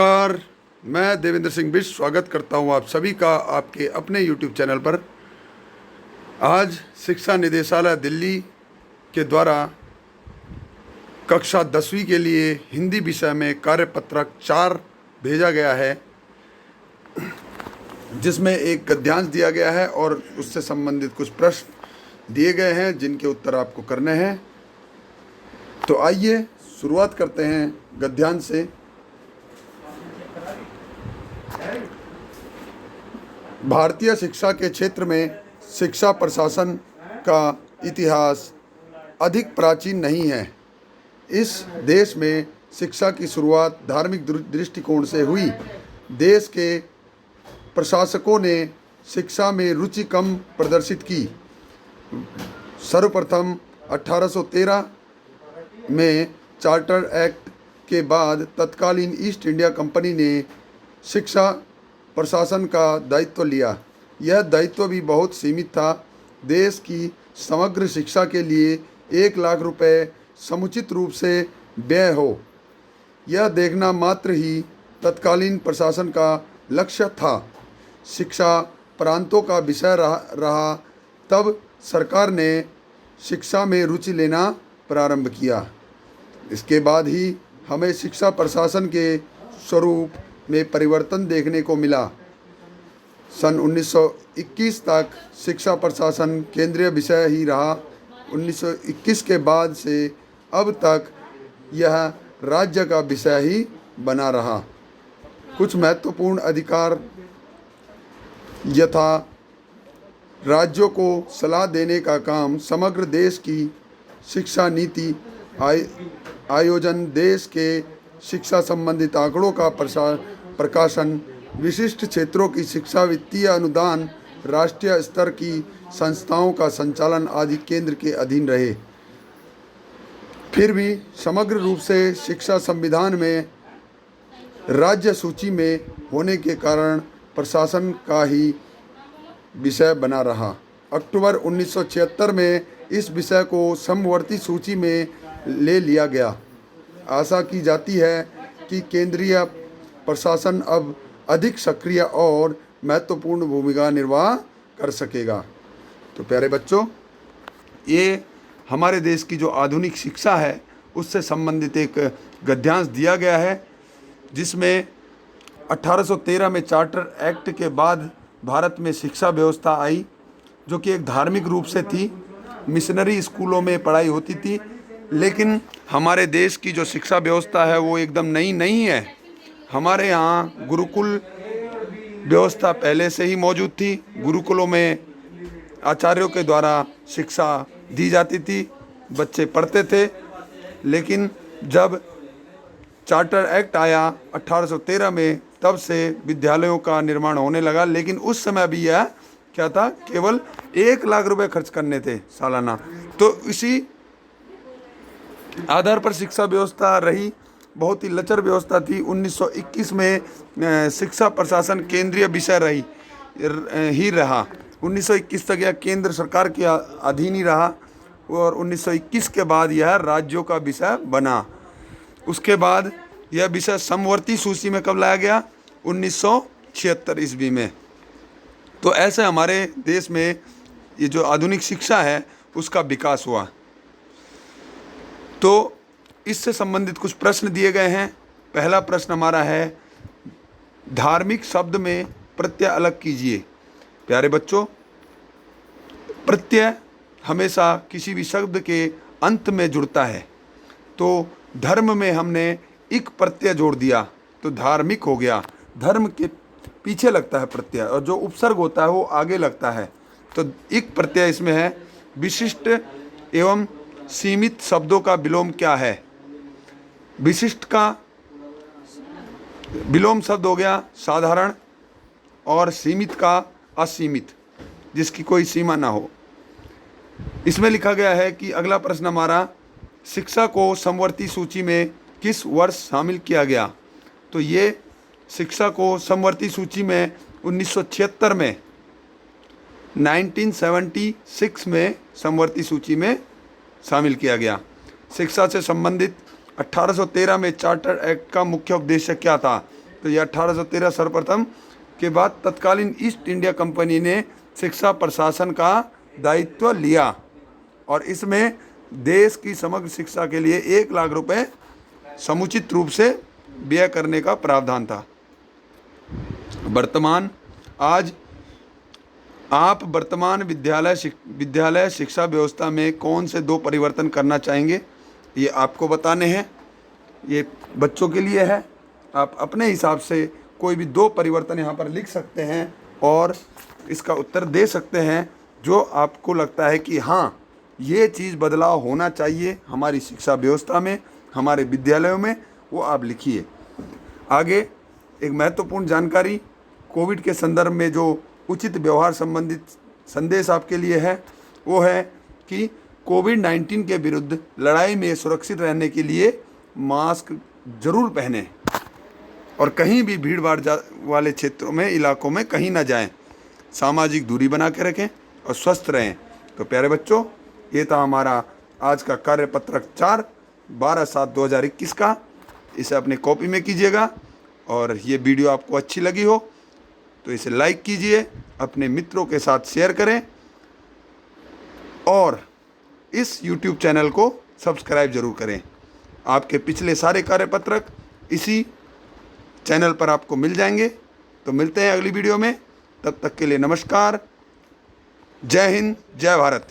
नमस्कार। मैं देवेंद्र सिंह बिष्ट स्वागत करता हूं आप सभी का आपके अपने YouTube चैनल पर। आज शिक्षा निदेशालय दिल्ली के द्वारा कक्षा 10वीं के लिए हिंदी विषय में कार्यपत्रक 4 भेजा गया है, जिसमें एक गद्यांश दिया गया है और उससे संबंधित कुछ प्रश्न दिए गए हैं जिनके उत्तर आपको करने हैं। तो आइए शुरुआत करते हैं गद्यांश से। भारतीय शिक्षा के क्षेत्र में शिक्षा प्रशासन का इतिहास अधिक प्राचीन नहीं है। इस देश में शिक्षा की शुरुआत धार्मिक दृष्टिकोण से हुई। देश के प्रशासकों ने शिक्षा में रुचि कम प्रदर्शित की। सर्वप्रथम 1813 में चार्टर एक्ट के बाद तत्कालीन ईस्ट इंडिया कंपनी ने शिक्षा प्रशासन का दायित्व लिया। यह दायित्व भी बहुत सीमित था। देश की समग्र शिक्षा के लिए 1 लाख रुपए समुचित रूप से व्यय हो, यह देखना मात्र ही तत्कालीन प्रशासन का लक्ष्य था। शिक्षा प्रांतों का विषय रहा तब सरकार ने शिक्षा में रुचि लेना प्रारंभ किया। इसके बाद ही हमें शिक्षा प्रशासन के स्वरूप में परिवर्तन देखने को मिला। सन 1921 तक शिक्षा प्रशासन केंद्रीय विषय ही रहा। 1921 के बाद से अब तक यह राज्य का विषय ही बना रहा। कुछ महत्वपूर्ण अधिकार यथा राज्यों को सलाह देने का काम, समग्र देश की शिक्षा नीति आयोजन, देश के शिक्षा संबंधित आंकड़ों का प्रकाशन, विशिष्ट क्षेत्रों की शिक्षा, वित्तीय अनुदान, राष्ट्रीय स्तर की संस्थाओं का संचालन आदि केंद्र के अधीन रहे। फिर भी समग्र रूप से शिक्षा संविधान में राज्य सूची में होने के कारण प्रशासन का ही विषय बना रहा। अक्टूबर 1976 में इस विषय को समवर्ती सूची में ले लिया गया। आशा की जाती है कि केंद्रीय प्रशासन अब अधिक सक्रिय और महत्वपूर्ण भूमिका निर्वाह कर सकेगा। तो प्यारे बच्चों, ये हमारे देश की जो आधुनिक शिक्षा है उससे संबंधित एक गद्यांश दिया गया है, जिसमें 1813 में चार्टर एक्ट के बाद भारत में शिक्षा व्यवस्था आई, जो कि एक धार्मिक रूप से थी। मिशनरी स्कूलों में पढ़ाई होती थी, लेकिन हमारे देश की जो शिक्षा व्यवस्था है वो एकदम नई नहीं है। हमारे यहाँ गुरुकुल व्यवस्था पहले से ही मौजूद थी। गुरुकुलों में आचार्यों के द्वारा शिक्षा दी जाती थी, बच्चे पढ़ते थे। लेकिन जब चार्टर एक्ट आया 1813 में, तब से विद्यालयों का निर्माण होने लगा। लेकिन उस समय भी यह क्या था, केवल 1 लाख रुपए खर्च करने थे सालाना। तो इसी आधार पर शिक्षा व्यवस्था रही, बहुत ही लचर व्यवस्था थी। 1921 में शिक्षा प्रशासन केंद्रीय विषय रहा। 1921 तक यह केंद्र सरकार के अधीन ही रहा और 1921 के बाद यह राज्यों का विषय बना। उसके बाद यह विषय समवर्ती सूची में कब लाया गया? 1976 ईस्वी में। तो ऐसे हमारे देश में ये जो आधुनिक शिक्षा है उसका विकास हुआ। तो इससे संबंधित कुछ प्रश्न दिए गए हैं। पहला प्रश्न हमारा है, धार्मिक शब्द में प्रत्यय अलग कीजिए। प्यारे बच्चों, प्रत्यय हमेशा किसी भी शब्द के अंत में जुड़ता है। तो धर्म में हमने इक प्रत्यय जोड़ दिया तो धार्मिक हो गया। धर्म के पीछे लगता है प्रत्यय और जो उपसर्ग होता है वो आगे लगता है। तो इक प्रत्यय इसमें है। विशिष्ट एवं सीमित शब्दों का विलोम क्या है? विशिष्ट का विलोम शब्द हो गया साधारण, और सीमित का असीमित, जिसकी कोई सीमा ना हो। इसमें लिखा गया है कि अगला प्रश्न हमारा, शिक्षा को समवर्ती सूची में किस वर्ष शामिल किया गया? तो ये शिक्षा को समवर्ती सूची में 1976 में 1976 में समवर्ती सूची में शामिल किया गया। शिक्षा से संबंधित 1813 में चार्टर एक्ट का मुख्य उद्देश्य क्या था? तो ये 1813 सर्वप्रथम के बाद तत्कालीन ईस्ट इंडिया कंपनी ने शिक्षा प्रशासन का दायित्व लिया और इसमें देश की समग्र शिक्षा के लिए 1 लाख रुपए समुचित रूप से व्यय करने का प्रावधान था। आज आप वर्तमान विद्यालय शिक्षा व्यवस्था में कौन से 2 परिवर्तन करना चाहेंगे, ये आपको बताने हैं। ये बच्चों के लिए है, आप अपने हिसाब से कोई भी 2 परिवर्तन यहाँ पर लिख सकते हैं और इसका उत्तर दे सकते हैं जो आपको लगता है कि हाँ, ये चीज़ बदलाव होना चाहिए हमारी शिक्षा व्यवस्था में, हमारे विद्यालयों में, वो आप लिखिए। आगे एक महत्वपूर्ण जानकारी कोविड के संदर्भ में जो उचित व्यवहार संबंधित संदेश आपके लिए है वो है कि कोविड-19 के विरुद्ध लड़ाई में सुरक्षित रहने के लिए मास्क जरूर पहनें और कहीं भी भीड़ भाड़ वाले क्षेत्रों में, इलाकों में कहीं ना जाएं। सामाजिक दूरी बना के रखें और स्वस्थ रहें। तो प्यारे बच्चों, ये था हमारा आज का कार्यपत्रक 4 12/7/2021 का। इसे अपने कॉपी में कीजिएगा और ये वीडियो आपको अच्छी लगी हो तो इसे लाइक कीजिए, अपने मित्रों के साथ शेयर करें और इस YouTube चैनल को सब्सक्राइब जरूर करें। आपके पिछले सारे कार्यपत्रक इसी चैनल पर आपको मिल जाएंगे। तो मिलते हैं अगली वीडियो में, तब तक के लिए नमस्कार। जय हिंद, जय भारत।